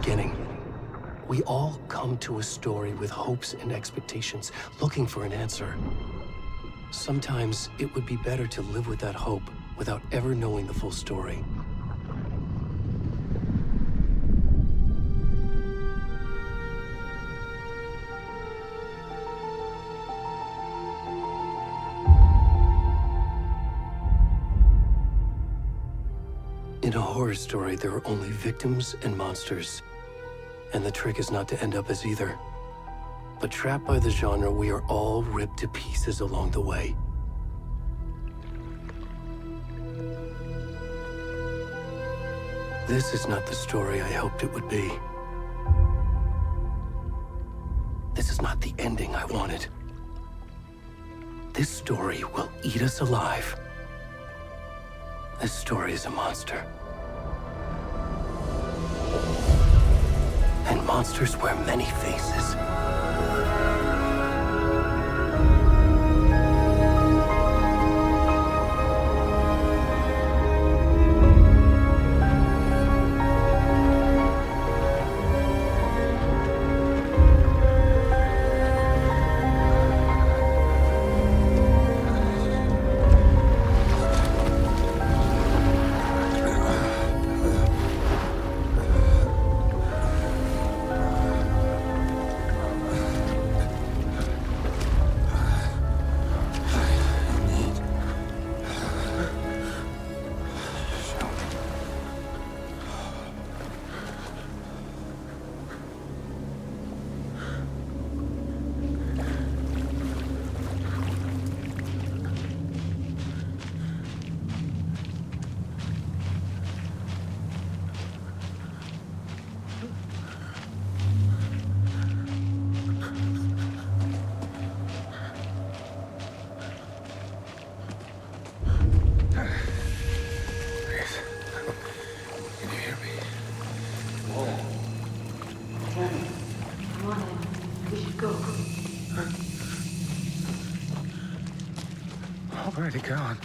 beginning. We all come to a story with hopes and expectations, looking for an answer. Sometimes it would be better to live with that hope without ever knowing the full story. In a horror story, there are only victims and monsters. And the trick is not to end up as either. But trapped by the genre, we are all ripped to pieces along the way. This is not the story I hoped it would be. This is not the ending I wanted. This story will eat us alive. This story is a monster. And monsters wear many faces. Where'd he gone?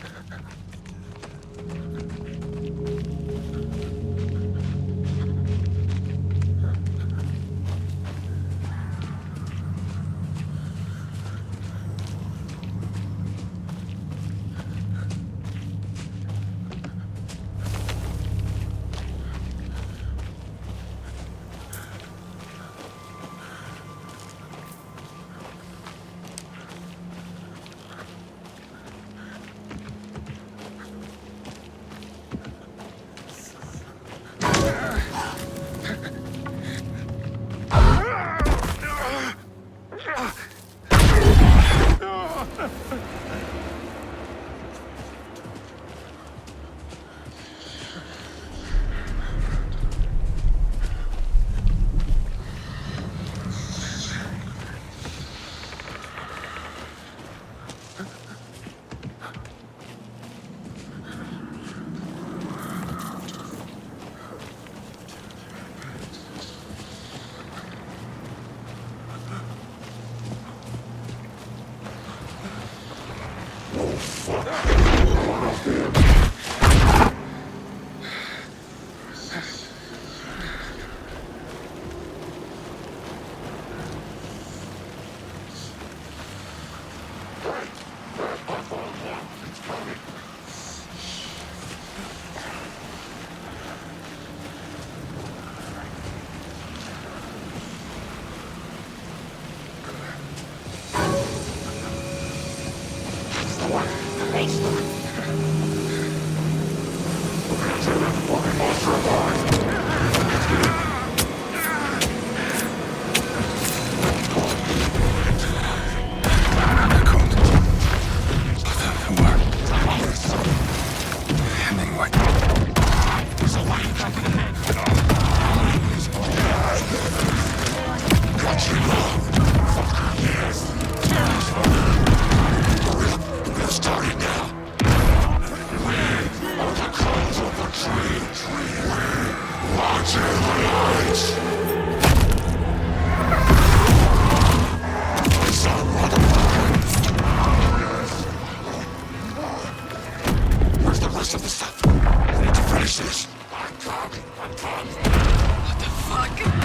rest of the stuff. I need to finish this. What the fuck?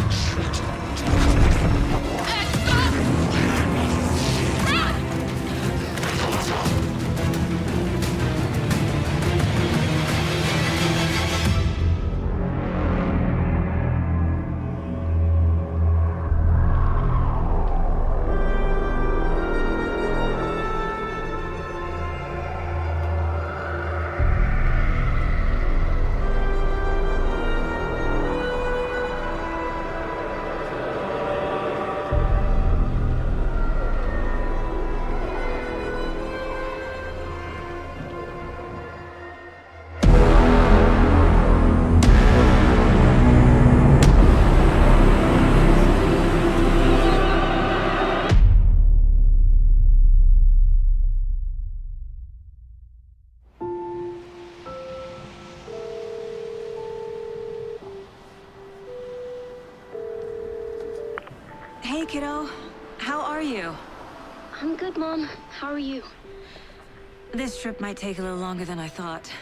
Hey, kiddo. How are you? I'm good, Mom. How are you? This trip might take a little longer than I thought.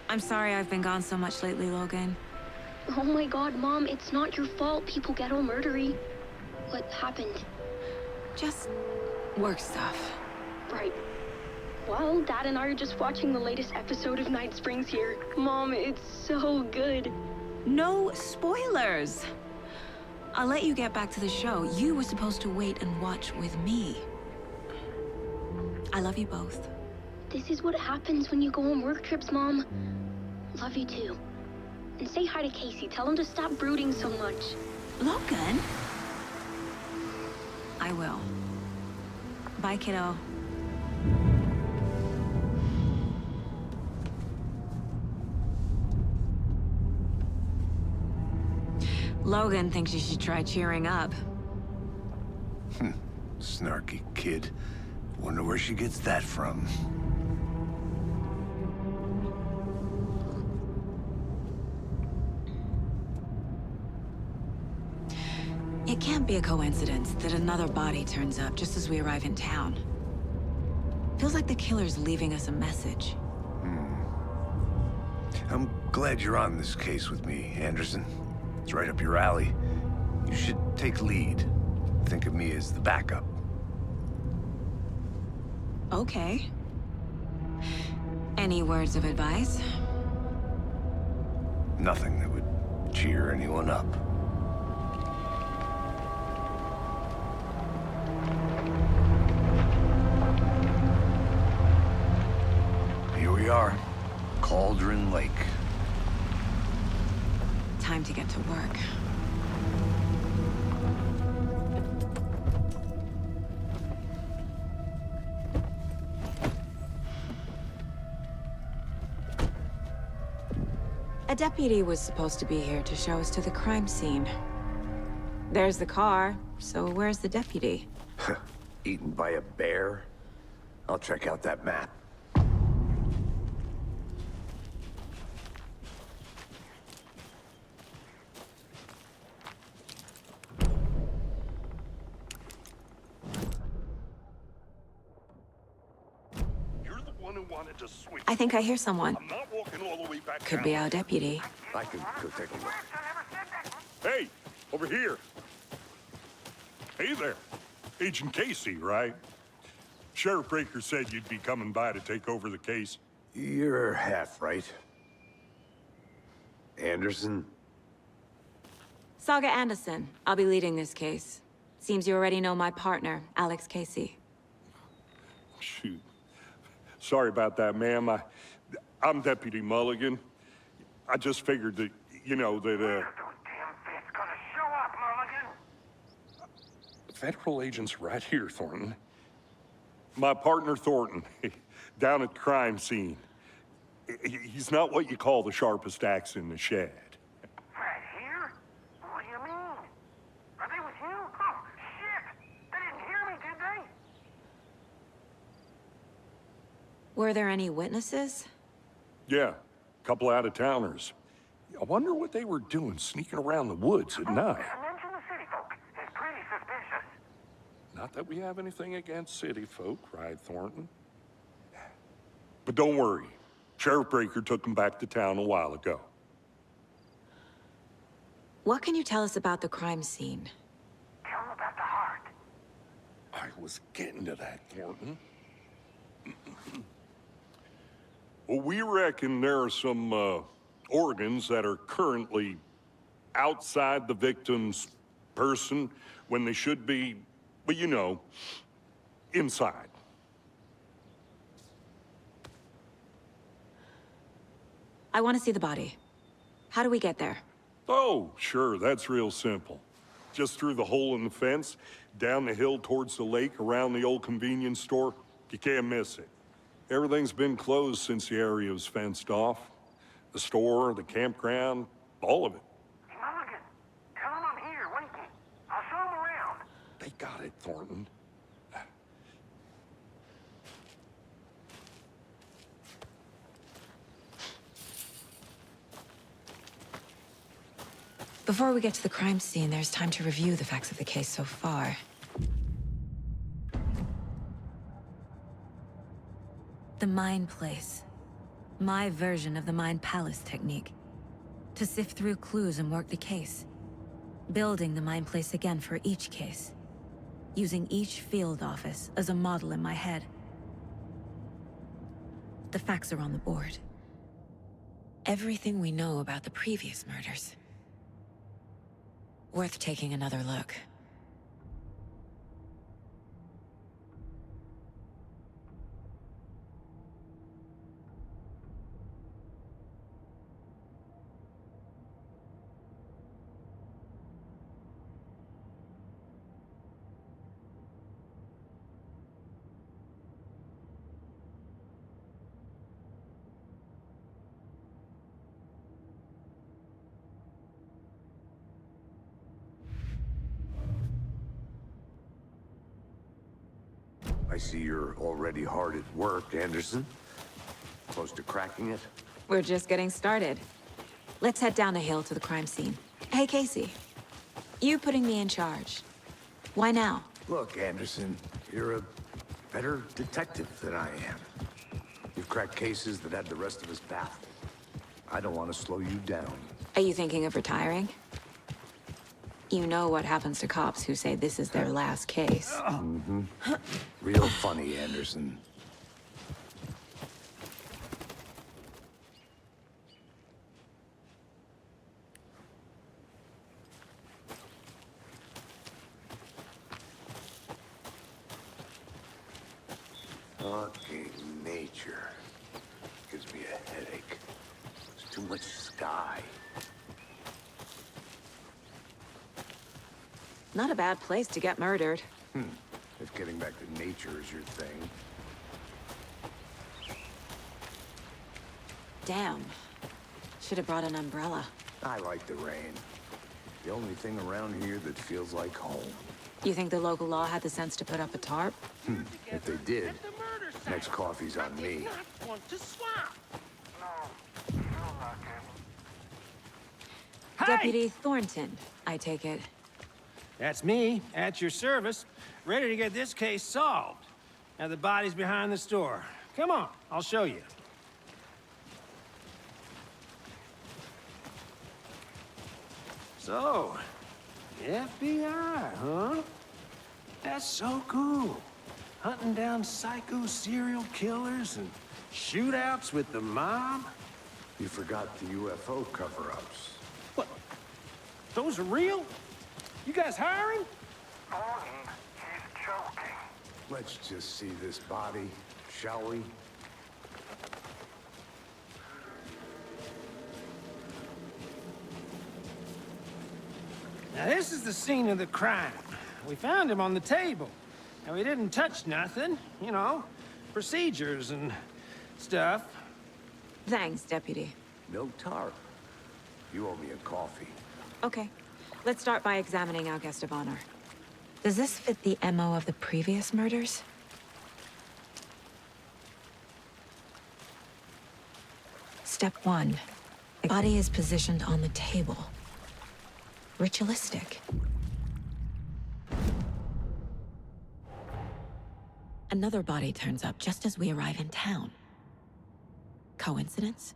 I'm sorry I've been gone so much lately, Logan. Oh my god, Mom, it's not your fault people get all murdery. What happened? Just work stuff. Right. Well, Dad and I are just watching the latest episode of Night Springs here. Mom, it's so good. No spoilers! I'll let you get back to the show. You were supposed to wait and watch with me. I love you both. This is what happens when you go on work trips, Mom. Love you too. And say hi to Casey. Tell him to stop brooding so much. Logan? I will. Bye, kiddo. Logan thinks you should try cheering up. Snarky kid. Wonder where she gets that from. It can't be a coincidence that another body turns up just as we arrive in town. Feels like the killer's leaving us a message. I'm glad you're on this case with me, Anderson. It's right up your alley. You should take lead. Think of me as the backup. Okay. Any words of advice? Nothing that would cheer anyone up. Here we are, Cauldron Lake. Time to get to work. A deputy was supposed to be here to show us to the crime scene. There's the car, so where's the deputy? Eaten by a bear? I'll check out that map. I think I hear someone. I'm not walking all the way back Could down. be our deputy. I can go take a look. Hey, over here. Hey there. Agent Casey, right? Sheriff Breyker said you'd be coming by to take over the case. You're half right. Anderson? Saga Андерсон. I'll be leading this case. Seems you already know my partner, Alex Кейси. Shoot. Sorry about that, ma'am. I'm Deputy Mulligan. I just figured that, you know, that, Federal agents right here, Thornton. My partner, Thornton, down at the crime scene. He's not what you call the sharpest axe in the shed. Right here? What do you mean? Are they with you? Oh, shit! They didn't hear me, did they? Were there any witnesses? Yeah, a couple out-of-towners. I wonder what they were doing sneaking around the woods at night. Mention the city folk. It's pretty suspicious. Not that we have anything against city folk, right, Thornton? But don't worry. Sheriff Breyker took them back to town a while ago. What can you tell us about the crime scene? Tell them about the heart. I was getting to that, Thornton. Well, we reckon there are some, organs that are currently outside the victim's person when they should be, well, you know, inside. I want to see the body. How do we get there? Oh, sure, that's real simple. Just through the hole in the fence, down the hill towards the lake, around the old convenience store. You can't miss it. Everything's been closed since the area was fenced off. The store, the campground, all of it. Hey, Mulligan, tell them I'm here, waiting. I'll show them around. They got it, Thornton. Before we get to the crime scene, there's time to review the facts of the case so far. The Mind Place. My version of the Mind Palace technique. To sift through clues and work the case. Building the Mind Place again for each case. Using each field office as a model in my head. The facts are on the board. Everything we know about the previous murders. Worth taking another look. I see you're already hard at work, Anderson. Close to cracking it? We're just getting started. Let's head down the hill to the crime scene. Hey, Casey. You putting me in charge. Why now? Look, Anderson, you're a better detective than I am. You've cracked cases that had the rest of us baffled. I don't want to slow you down. Are you thinking of retiring? You know what happens to cops who say this is their last case. Mm-hmm. Real funny, Anderson. Fucking nature. Gives me a headache. There's too much sky. Not a bad place to get murdered. If getting back to nature is your thing. Damn. Should have brought an umbrella. I like the rain. The only thing around here that feels like home. You think the local law had the sense to put up a tarp? If they did, next coffee's on me. Deputy Thornton, I take it. That's me, at your service, ready to get this case solved. Now the body's behind the store. Come on, I'll show you. So, FBI, huh? That's so cool. Hunting down psycho serial killers and shootouts with the mob. You forgot the UFO cover-ups. What? Those are real? You guys hiring? Gordon, he's joking. Let's just see this body, shall we? Now this is the scene of the crime. We found him on the table. And we didn't touch nothing, you know, procedures and stuff. Thanks, Deputy. No tarp. You owe me a coffee. Okay. Let's start by examining our guest of honor. Does this fit the MO of the previous murders? Step 1. The body is positioned on the table. Ritualistic. Another body turns up just as we arrive in town. Coincidence?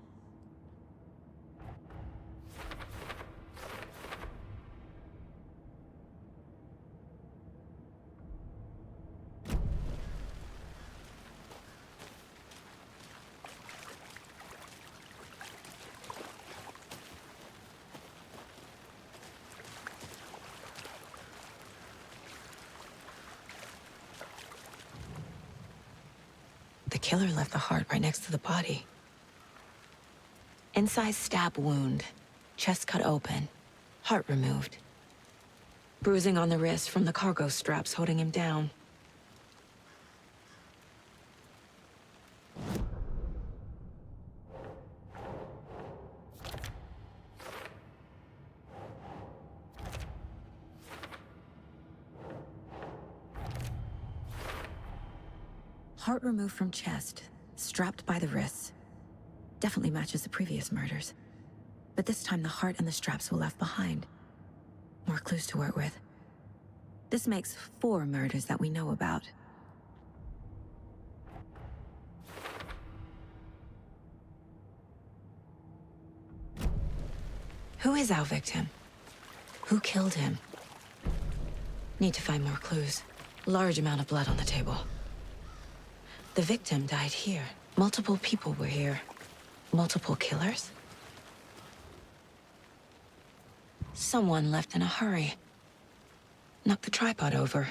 The killer left the heart right next to the body. Incised stab wound, chest cut open, heart removed. Bruising on the wrist from the cargo straps holding him down. Heart removed from chest, strapped by the wrists. Definitely matches the previous murders. But this time the heart and the straps were left behind. more clues to work with. This makes 4 murders that we know about. Who is our victim? Who killed him? Need to find more clues. Large amount of blood on the table. The victim died here. Multiple people were here. Multiple killers? Someone left in a hurry. Knocked the tripod over.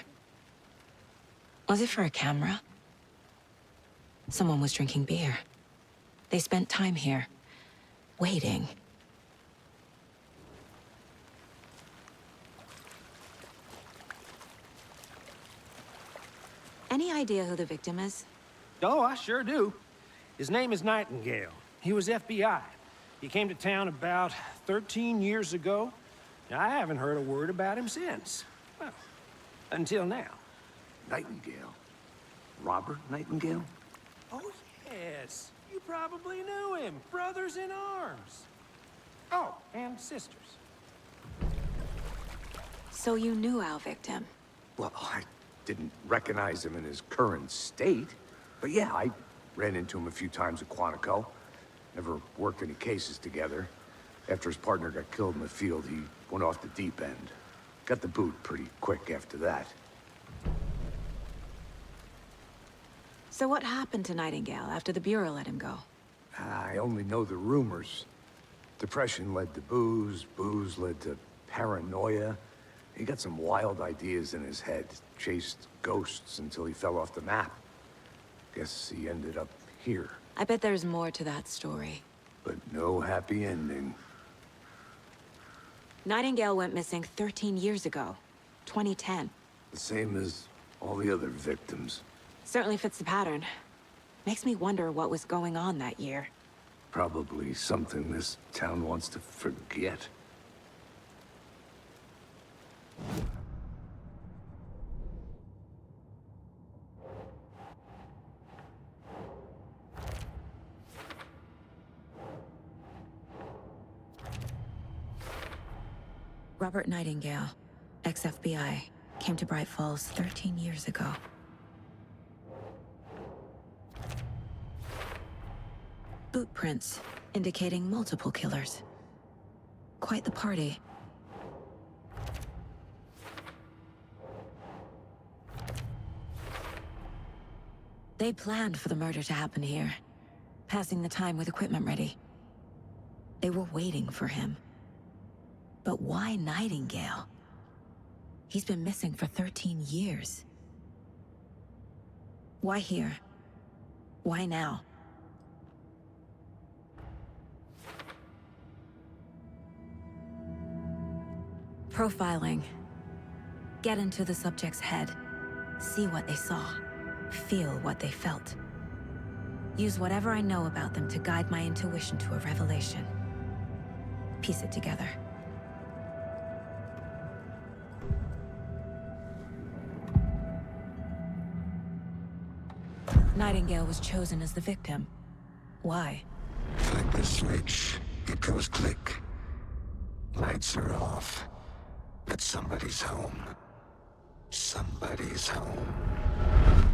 Was it for a camera? Someone was drinking beer. They spent time here, waiting. Any idea who the victim is? Oh, I sure do. His name is Nайтингейл. He was FBI. He came to town about 13 years ago. I haven't heard a word about him since. Well, until now. Nайтингейл? Robert Nайтингейл? Oh, yes. You probably knew him. Brothers in arms. Oh, and sisters. So you knew our victim? Well, I didn't recognize him in his current state. But yeah, I ran into him a few times at Quantico. Never worked any cases together. After his partner got killed in the field, he went off the deep end. Got the boot pretty quick after that. So what happened to Nайтингейл after the Bureau let him go? I only know the rumors. Depression led to booze, booze led to paranoia. He got some wild ideas in his head, chased ghosts until he fell off the map. Guess he ended up here. I bet there's more to that story. But no happy ending. Nайтингейл went missing 13 years ago, 2010. The same as all the other victims. Certainly fits the pattern. Makes me wonder what was going on that year. Probably something this town wants to forget. Robert Nайтингейл, ex-FBI, came to Brightfalls 13 years ago. Boot prints indicating multiple killers. Quite the party. They planned for the murder to happen here, passing the time with equipment ready. They were waiting for him. But why Nайтингейл? He's been missing for 13 years. Why here? Why now? Profiling. Get into the subject's head. See what they saw. Feel what they felt. Use whatever I know about them to guide my intuition to a revelation. Piece it together. Nайтингейл was chosen as the victim. Why? Flick the switch, it goes click. Lights are off. But somebody's home. Somebody's home.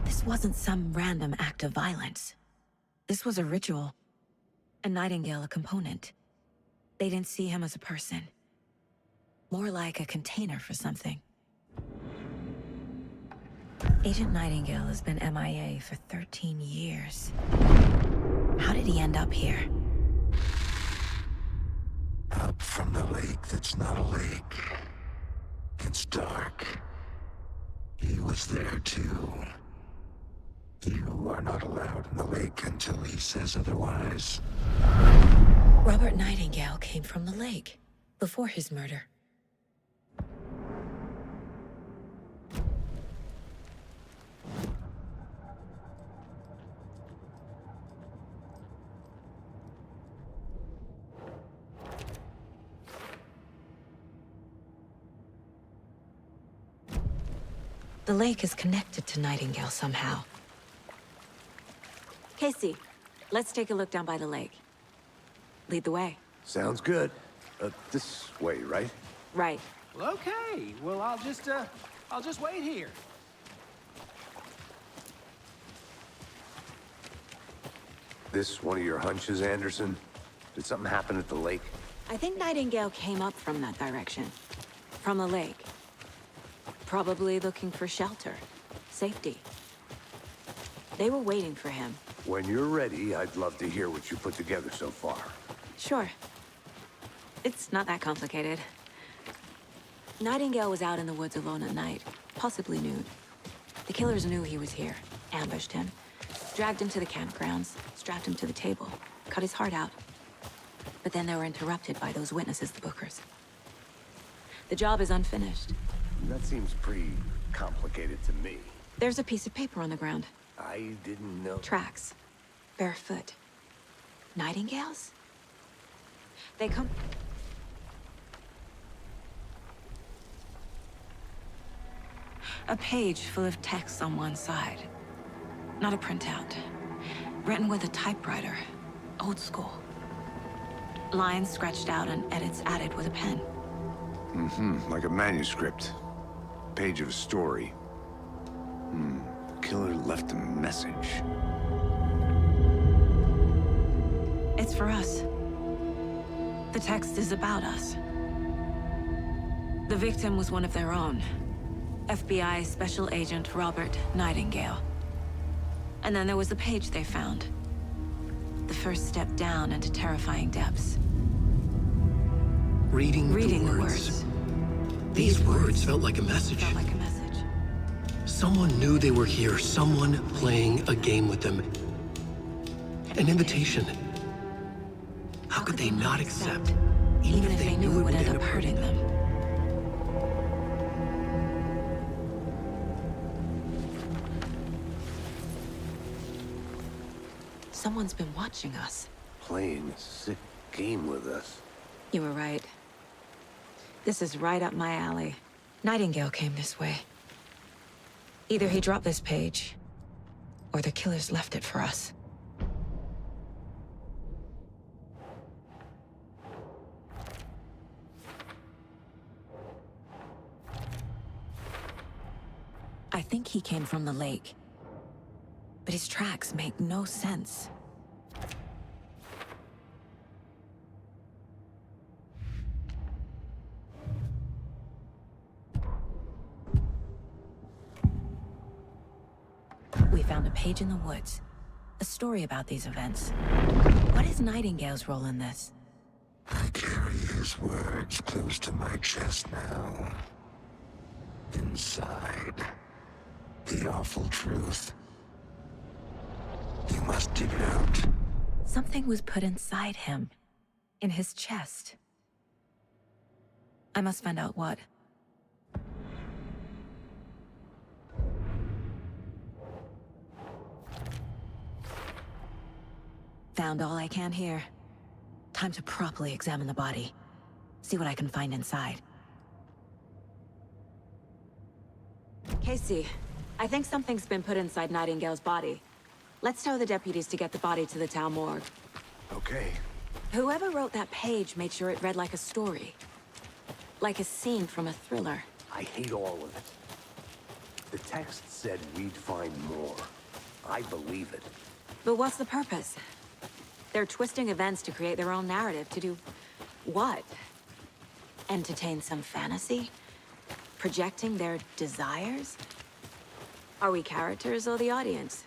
This wasn't some random act of violence. This was a ritual. And Nайтингейл a component. They didn't see him as a person. More like a container for something. Agent Nайтингейл has been MIA for 13 years. How did he end up here? Up from the lake that's not a lake. It's dark. He was there too. You are not allowed in the lake until he says otherwise. Robert Nайтингейл came from the lake, before his murder. The lake is connected to Nайтингейл somehow. Casey, let's take a look down by the lake. Lead the way. Sounds good. This way, right? Right. Well, okay. Well, I'll just wait here. This one of your hunches, Anderson? Did something happen at the lake? I think Nightingale came up from that direction. From the lake. Probably looking for shelter. Safety. They were waiting for him. When you're ready, I'd love to hear what you put together so far. Sure. It's not that complicated. Nightingale was out in the woods alone at night, possibly nude. The killers knew he was here, ambushed him, dragged him to the campgrounds, strapped him to the table, cut his heart out. But then they were interrupted by those witnesses, the Bookers. The job is unfinished. That seems pretty complicated to me. There's a piece of paper on the ground. I didn't know. Tracks. Barefoot. Nightingales? They come... A page full of text on one side. Not a printout. Written with a typewriter. Old school. Lines scratched out and edits added with a pen. Like a manuscript. Page of a story. The killer left a message. It's for us. The text is about us. The victim was one of their own. FBI Special Agent Robert Nайтингейла. And then there was the page they found. The first step down into terrifying depths. Reading the words. These words felt like a message. Felt like a message. Someone knew they were here, someone playing a game with them. An invitation. How could they not accept, even if they knew it would end up hurting them? Someone's been watching us. Playing a sick game with us. You were right. This is right up my alley. Nightingale came this way. Either he dropped this page, or the killers left it for us. I think he came from the lake. But his tracks make no sense. We found a page in the woods. A story about these events. What is Nightingale's role in this? I carry his words close to my chest now. Inside, the awful truth. You must dig it out. Something was put inside him. In his chest. I must find out what. Found all I can here. Time to properly examine the body. See what I can find inside. Casey, I think something's been put inside Nightingale's body. Let's tell the deputies to get the body to the town morgue. Okay. Whoever wrote that page made sure it read like a story. Like a scene from a thriller. I hate all of it. The text said we'd find more. I believe it. But what's the purpose? They're twisting events to create their own narrative to do what? Entertain some fantasy? Projecting their desires? Are we characters or the audience?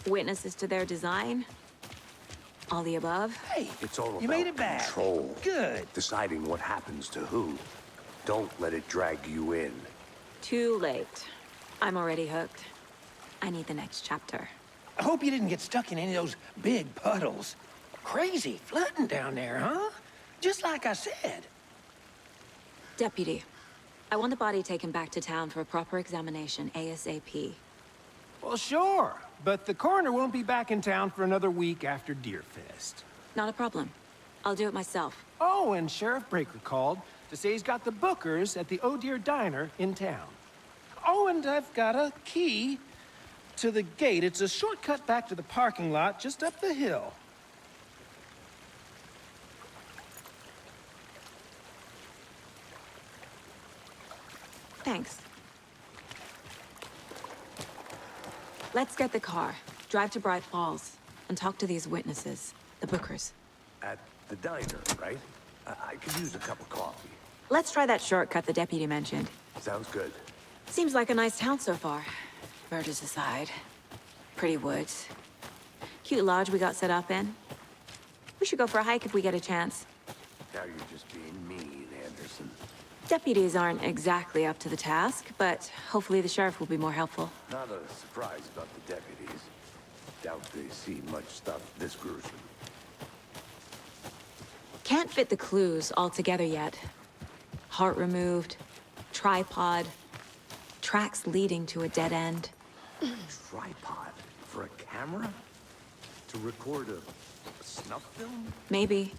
Witnesses to their design? All the above? Hey, It's all you about made it back. control. Good. Deciding what happens to who. Don't let it drag you in. Too late. I'm already hooked. I need the next chapter. I hope you didn't get stuck in any of those big puddles. Crazy flooding down there, huh? Just like I said. Deputy, I want the body taken back to town for a proper examination, ASAP. Well, sure. But the coroner won't be back in town for another week after Deerfest. Not a problem. I'll do it myself. Oh, and Sheriff Breyker called to say he's got the Bookers at the Oh Dear Diner in town. Oh, and I've got a key to the gate. It's a shortcut back to the parking lot just up the hill. Thanks. Let's get the car, drive to Brightfalls, and talk to these witnesses, the Bookers. At the diner, right? I could use a cup of coffee. Let's try that shortcut the deputy mentioned. Sounds good. Seems like a nice town so far. Murders aside. Pretty woods. Cute lodge we got set up in. We should go for a hike if we get a chance. Now you're just being mean, Anderson. Deputies aren't exactly up to the task, but hopefully the sheriff will be more helpful. Not a surprise about the deputies. Doubt they see much stuff this gruesome. Can't fit the clues all together yet. Heart removed, tripod, tracks leading to a dead end. Tripod? For a camera? To record a snuff film? Maybe.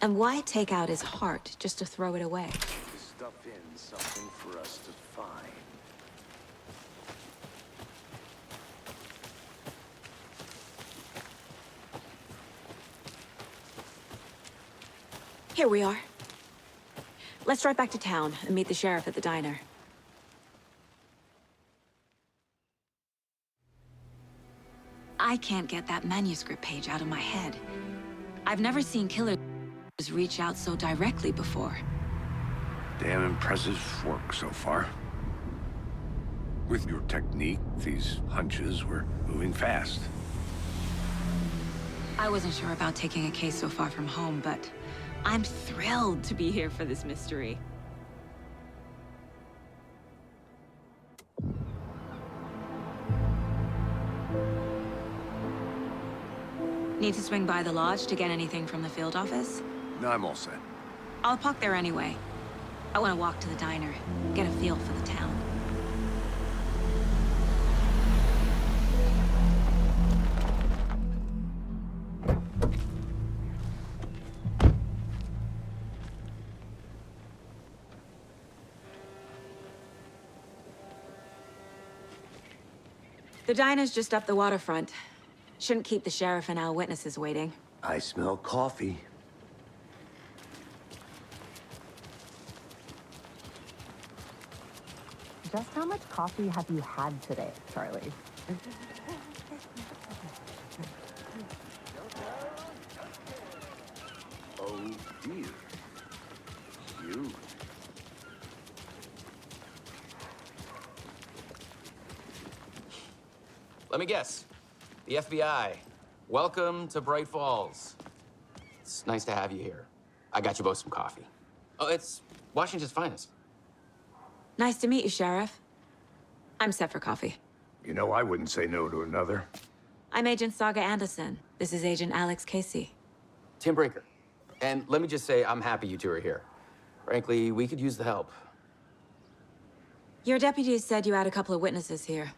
And why take out his heart just to throw it away? To stuff in something for us to find. Here we are. Let's drive back to town and meet the sheriff at the diner. I can't get that manuscript page out of my head. I've never seen killers reach out so directly before. Damn impressive work so far. With your technique, these hunches were moving fast. I wasn't sure about taking a case so far from home, but I'm thrilled to be here for this mystery. Need to swing by the lodge to get anything from the field office? No, I'm all set. I'll park there anyway. I want to walk to the diner, get a feel for the town. The diner's just up the waterfront. Shouldn't keep the sheriff and our witnesses waiting. I smell coffee. Just how much coffee have you had today, Charlie? Oh dear. Huge. Let me guess. The FBI. Welcome to Bright Falls. It's nice to have you here. I got you both some coffee. Oh, it's Washington's finest. Nice to meet you, Sheriff. I'm set for coffee. You know, I wouldn't say no to another. I'm Agent Saga Андерсон. This is Agent Alex Кейси. Tim Brейкер. And let me just say, I'm happy you two are here. Frankly, we could use the help. Your deputies said you had a couple of witnesses here.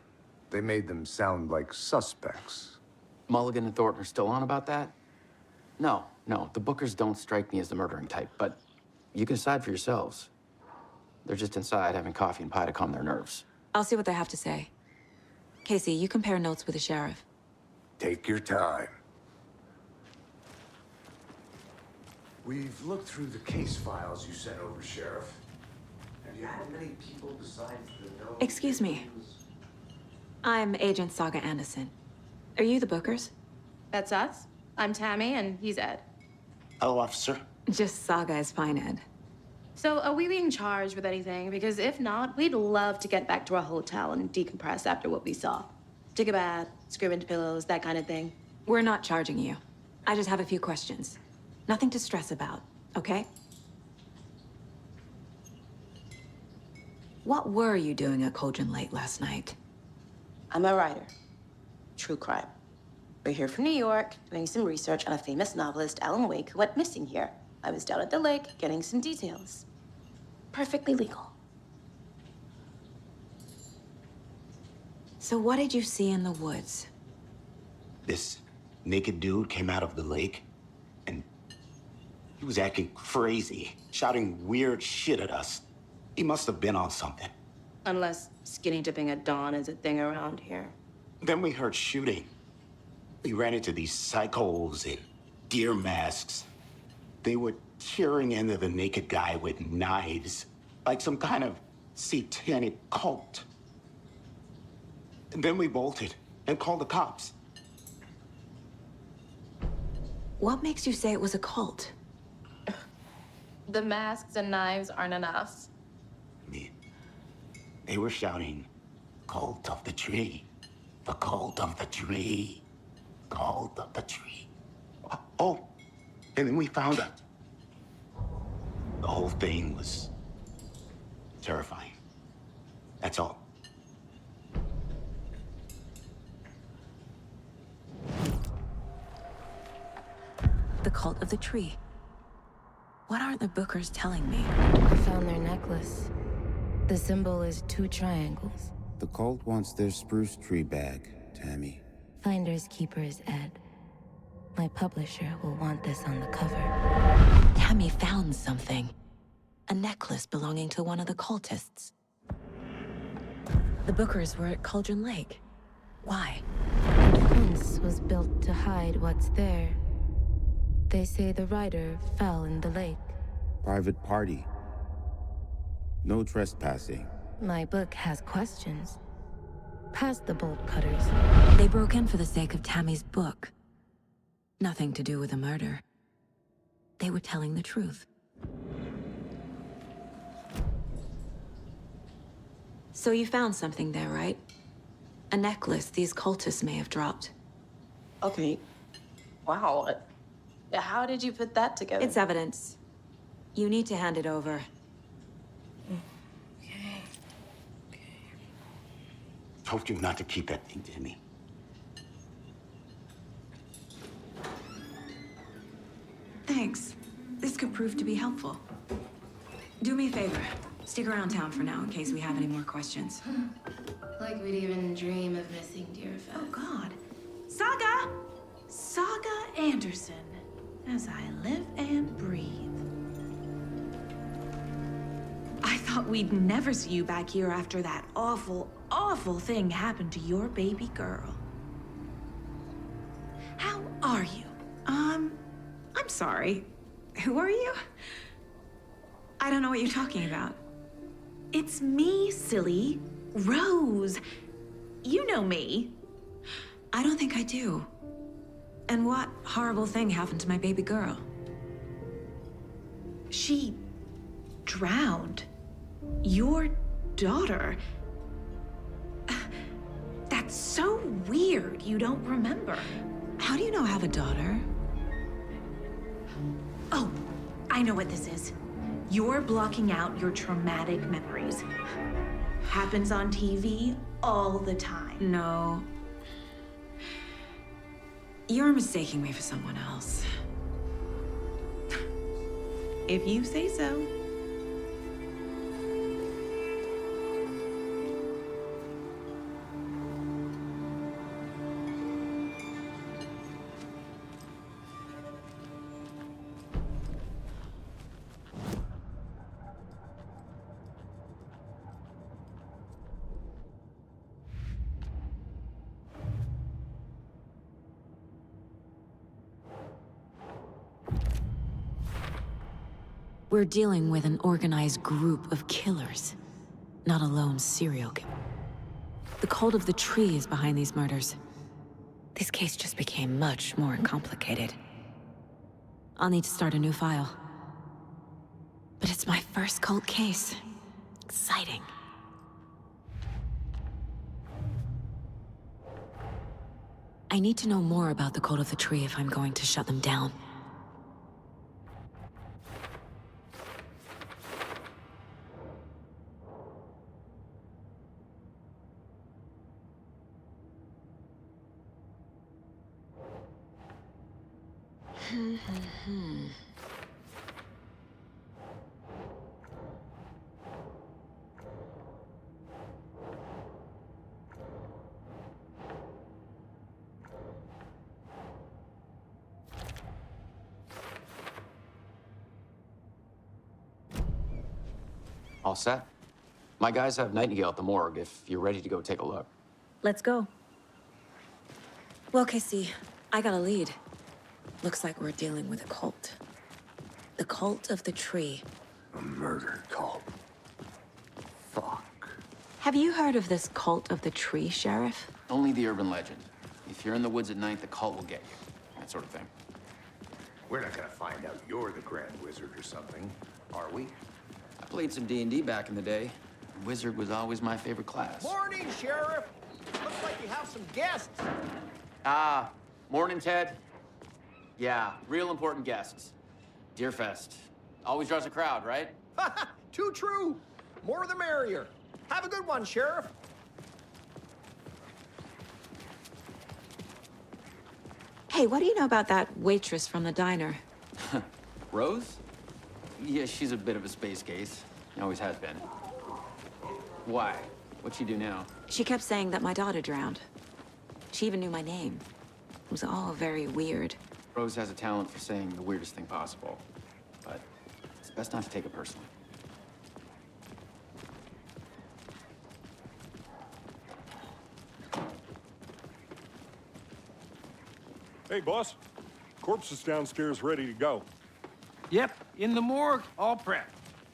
They made them sound like suspects. Mulligan and Thornton are still on about that? No, the Bookers don't strike me as the murdering type, but you can decide for yourselves. They're just inside having coffee and pie to calm their nerves. I'll see what they have to say. Casey, you compare notes with the sheriff. Take your time. We've looked through the case files you sent over, Sheriff. Have you had many people besides the known... Excuse me. I'm Agent Saga Андерсон. Are you the Bookers? That's us. I'm Tammy, and he's Ed. Hello, officer. Just Saga is fine, Ed. So, are we being charged with anything? Because if not, we'd love to get back to our hotel and decompress after what we saw. Take a bath, scream into pillows, that kind of thing. We're not charging you. I just have a few questions. Nothing to stress about, okay? What were you doing at Cauldron Lake last night? I'm a writer. True crime. We're here from New York, doing some research on a famous novelist, Allan Weyk, who went missing here. I was down at the lake, getting some details. Perfectly legal. So what did you see in the woods? This naked dude came out of the lake, and he was acting crazy, shouting weird shit at us. He must have been on something. Unless skinny dipping at dawn is a thing around here. Then we heard shooting. We ran into these psychos in deer masks. They were tearing into the naked guy with knives, like some kind of satanic cult. And then we bolted and called the cops. What makes you say it was a cult? The masks and knives aren't enough. They were shouting, "Cult of the tree, the cult of the tree, cult of the tree." Oh, and then we found it. The whole thing was terrifying. That's all. The cult of the tree. What aren't the Bookers telling me? I found their necklace. The symbol is 2 triangles. The cult wants their spruce tree back, Tammy. Finders keepers, Ed. My publisher will want this on the cover. Tammy found something. A necklace belonging to one of the cultists. The Bookers were at Cauldron Lake. Why? The fence was built to hide what's there. They say the rider fell in the lake. Private party. No trespassing. My book has questions. Past the bolt cutters. They broke in for the sake of Tammy's book. Nothing to do with the murder. They were telling the truth. So you found something there, right? A necklace these cultists may have dropped. Okay. Wow. How did you put that together? It's evidence. You need to hand it over. Told you not to keep that thing to me. Thanks. This could prove to be helpful. Do me a favor. Stick around town for now in case we have any more questions. Like we'd even dream of missing dear friends. Oh, God. Saga! Saga Anderson. As I live and breathe. I thought we'd never see you back here after that awful, awful thing happened to your baby girl. How are you? I'm sorry. Who are you? I don't know what you're talking about. It's me, silly. Rose. You know me. I don't think I do. And what horrible thing happened to my baby girl? She drowned. Your daughter. That's so weird you don't remember. How do you know I have a daughter? Oh, I know what this is. You're blocking out your traumatic memories. Happens on TV all the time. No. You're mistaking me for someone else. If you say so. We're dealing with an organized group of killers, not a lone serial killer. The cult of the tree is behind these murders. This case just became much more complicated. I'll need to start a new file. But it's my first cult case. Exciting. I need to know more about the cult of the tree if I'm going to shut them down. All set? My guys have Nайтингейла at the morgue if you're ready to go take a look. Let's go. Well, Casey, I got a lead. Looks like we're dealing with a cult. The cult of the tree. A murder cult. Fuck. Have you heard of this cult of the tree, Sheriff? Only the urban legend. If you're in the woods at night, the cult will get you. That sort of thing. We're not gonna find out you're the Grand Wizard or something, are we? I played some D&D back in the day. Wizard was always my favorite class. Morning, Sheriff. Looks like you have some guests. Ah, morning, Ted. Yeah, real important guests. Deerfest. Always draws a crowd, right? Too true. More the merrier. Have a good one, Sheriff. Hey, what do you know about that waitress from the diner? Rose? Yeah, she's a bit of a space case. Always has been. Why? What'd she do now? She kept saying that my daughter drowned. She even knew my name. It was all very weird. Rose has a talent for saying the weirdest thing possible. But it's best not to take it personally. Hey, boss. Corpse is downstairs ready to go. Yep, in the morgue, all prepped.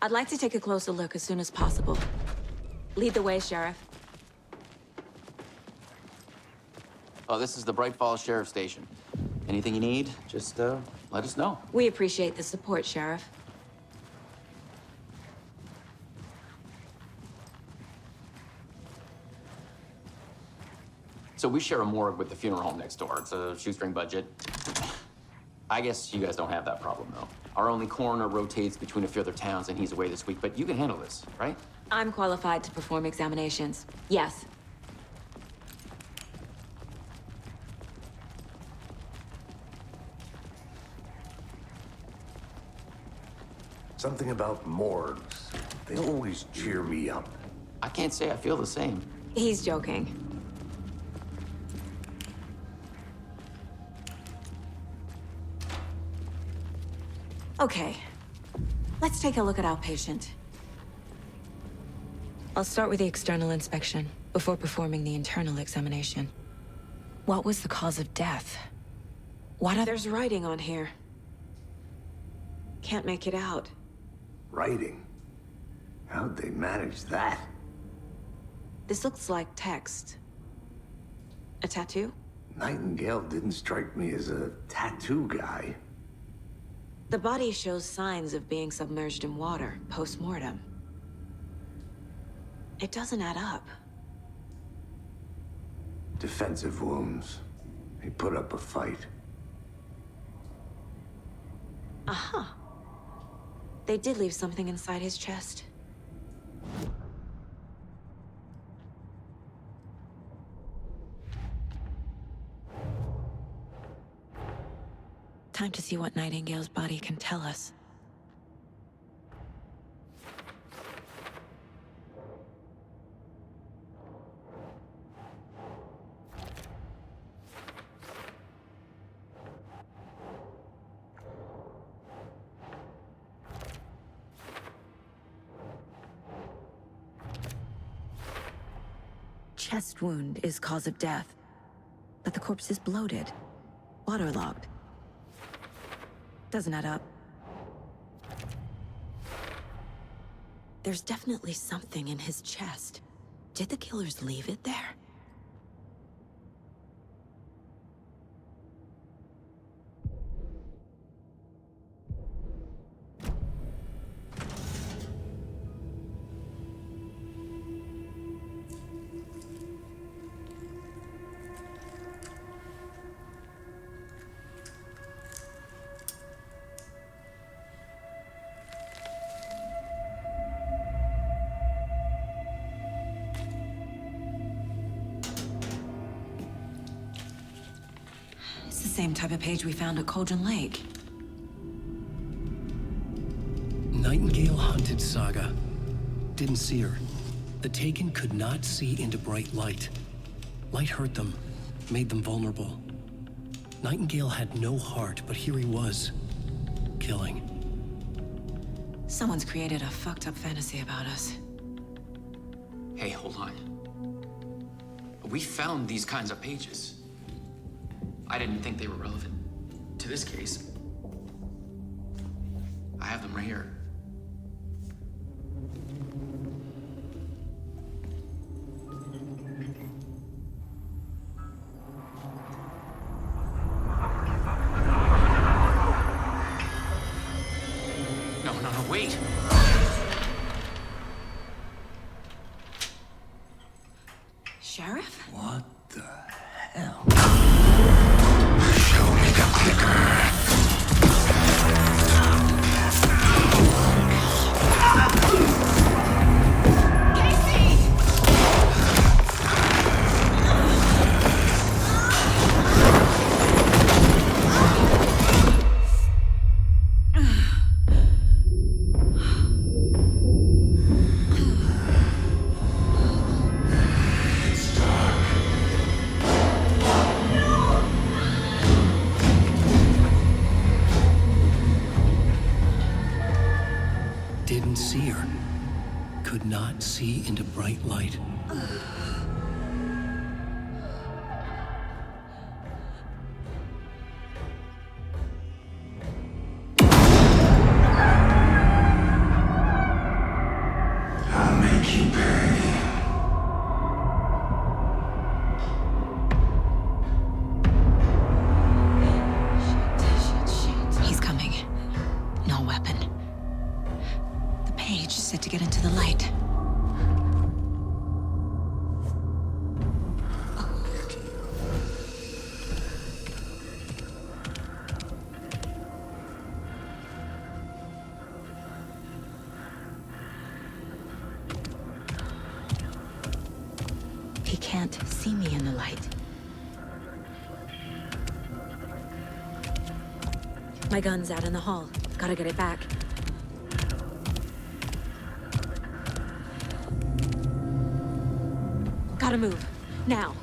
I'd like to take a closer look as soon as possible. Lead the way, Sheriff. Oh, this is the Brightfall Sheriff Station. Anything you need, just let us know. We appreciate the support, Sheriff. So we share a morgue with the funeral home next door. It's a shoestring budget. I guess you guys don't have that problem, though. Our only coroner rotates between a few other towns, and he's away this week, but you can handle this, right? I'm qualified to perform examinations. Yes. Something about morgues. They always cheer me up. I can't say I feel the same. He's joking. Okay, let's take a look at our patient. I'll start with the external inspection before performing the internal examination. What was the cause of death? There's writing on here. Can't make it out. Writing? How'd they manage that? This looks like text. A tattoo? Nightingale didn't strike me as a tattoo guy. The body shows signs of being submerged in water post-mortem. It doesn't add up. Defensive wounds. He put up a fight. Uh-huh. They did leave something inside his chest. Time to see what Nightingale's body can tell us. Chest wound is cause of death, but the corpse is bloated, waterlogged. Doesn't add up. There's definitely something in his chest. Did the killers leave it there? Same type of page we found at Cauldron Lake. Nightingale hunted Saga. Didn't see her. The Taken could not see into bright light. Light hurt them, made them vulnerable. Nightingale had no heart, but here he was, killing. Someone's created a fucked up fantasy about us. Hey, hold on. We found these kinds of pages. I didn't think they were relevant to this case. I have them right here. Sheriff? What the hell? Show me the clicker. Didn't see her. Could not see into bright light. I'll make you pay. He's coming. No weapon. The page is set to get into the light. He can't see me in the light. My gun's out in the hall. Gotta get it back. Gotta move. Now.